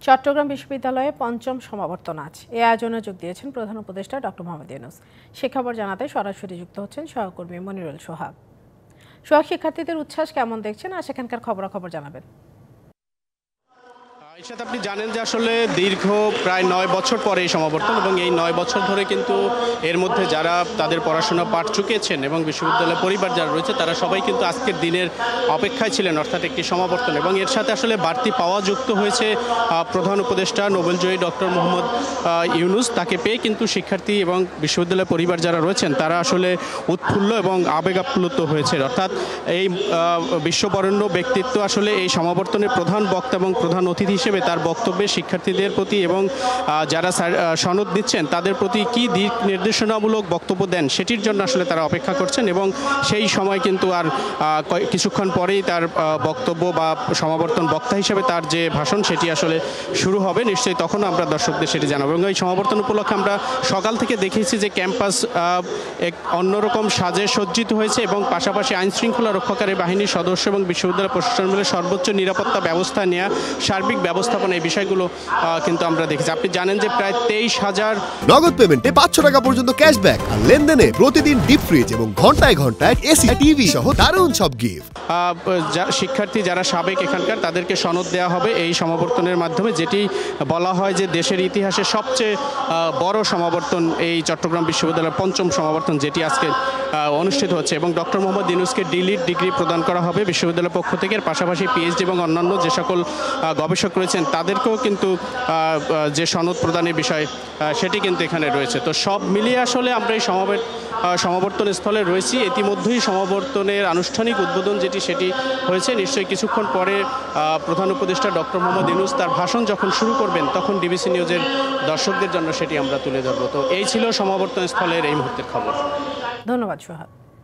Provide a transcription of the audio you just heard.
চট্টগ্রাম বিশ্ববিদ্যালয়ে পঞ্চম সমাবর্তন আজ। এই আয়োজনে যোগ দিয়েছেন প্রধান উপদেষ্টা ডক্টর মোহাম্মদ ইউনূস। শিক্ষাবর জানাতে সরাসরি যুক্ত হচ্ছেন সহকর্মী মনিরুল সোহাগ। সোহাগ, শিক্ষার্থীদের উচ্ছ্বাস কেমন দেখছেন আর সেখানকার খবরাখবর জানাবেন। সাথে আপনি জানেন যে আসলে দীর্ঘ প্রায় ৯ বছর পরে এই সমাবর্তন, এবং এই ৯ বছর ধরে কিন্তু এর মধ্যে যারা তাদের পড়াশোনা পাঠ চুকিয়েছেন এবং বিশ্ববিদ্যালয়ের পরিবার যারা রয়েছে তারা সবাই কিন্তু আজকের দিনের অপেক্ষায় ছিলেন, অর্থাৎ একটি সমাবর্তন। এবং এর সাথে আসলে বাড়তি পাওয়া যুক্ত হয়েছে প্রধান উপদেষ্টা নোবেলজয়ী ডক্টর মোহাম্মদ ইউনূস। তাকে পেয়ে কিন্তু শিক্ষার্থী এবং বিশ্ববিদ্যালয়ের পরিবার যারা রয়েছেন তারা আসলে উৎফুল্ল এবং আবেগ আপ্লুত হয়েছে। অর্থাৎ এই বিশ্ববরেণ্য ব্যক্তিত্ব আসলে এই সমাবর্তনের প্রধান বক্তা এবং প্রধান অতিথি হিসেবে তার বক্তব্যে শিক্ষার্থীদের প্রতি এবং যারা সনদ দিচ্ছেন তাদের প্রতি কি দিক নির্দেশনামূলক বক্তব্য দেন সেটির জন্য আসলে তারা অপেক্ষা করছেন। এবং সেই সময় কিন্তু আর কিছুক্ষণ পরেই তার বক্তব্য বা সমাবর্তন বক্তা হিসেবে তার যে ভাষণ সেটি আসলে শুরু হবে। নিশ্চয়ই তখন আমরা দর্শকদের সেটি জানাবো। এবং এই সমাবর্তন উপলক্ষে আমরা সকাল থেকে দেখেছি যে ক্যাম্পাস এক অন্যরকম সাজে সজ্জিত হয়েছে, এবং পাশাপাশি আইনশৃঙ্খলা রক্ষাকারী বাহিনীর সদস্য এবং বিশ্ববিদ্যালয় প্রশাসন মিলে সর্বোচ্চ নিরাপত্তা ব্যবস্থা নেওয়া, সার্বিক ব্যবস্থাপনা, এই বিষয়গুলো কিন্তু আমরা দেখেছি। আপনি জানেন যে প্রায় 23,000 নগদ পেমেন্টে 500 টাকা পর্যন্ত ক্যাশব্যাক, আর লেনদেনে প্রতিদিন ডিপ ফ্রিজ এবং ঘন্টায় ঘন্টায় এসি টিভি সহ দারুণ সব গিফট। শিক্ষার্থী যারা সাবেক এখানকার তাদেরকে সনদ দেওয়া হবে এই সমাবর্তনের মাধ্যমে, যেটি বলা হয় যে দেশের ইতিহাসে সবচেয়ে বড় সমাবর্তন এই চট্টগ্রাম বিশ্ববিদ্যালয়ের পঞ্চম সমাবর্তন, যেটি আজকে অনুষ্ঠিত হচ্ছে। এবং ডক্টর মোহাম্মদ ইউনূসকে ডিলিট ডিগ্রি প্রদান করা হবে বিশ্ববিদ্যালয়ের পক্ষ থেকে। পাশাপাশি পিএইচডি এবং অন্যান্য যে সকল গবেষক রয়েছেন তাদেরকেও কিন্তু যে সনদ প্রদানের বিষয় সেটি কিন্তু এখানে রয়েছে। তো সব মিলিয়ে আসলে আমরা এই সমাবর্তন স্থলে রয়েছি। ইতিমধ্যেই সমাবর্তনের আনুষ্ঠানিক উদ্বোধন সেটি হয়েছে। নিশ্চয়ই কিছুক্ষণ পরে প্রধান উপদেষ্টা ডক্টর মোহাম্মদ ইউনূস তার ভাষণ যখন শুরু করবেন তখন ডিবিসি নিউজের দর্শকদের জন্য সেটি আমরা তুলে ধরব। তো এই ছিল সমাবর্তন স্থলের এই মুহূর্তের খবর। ধন্যবাদ সোহাগ।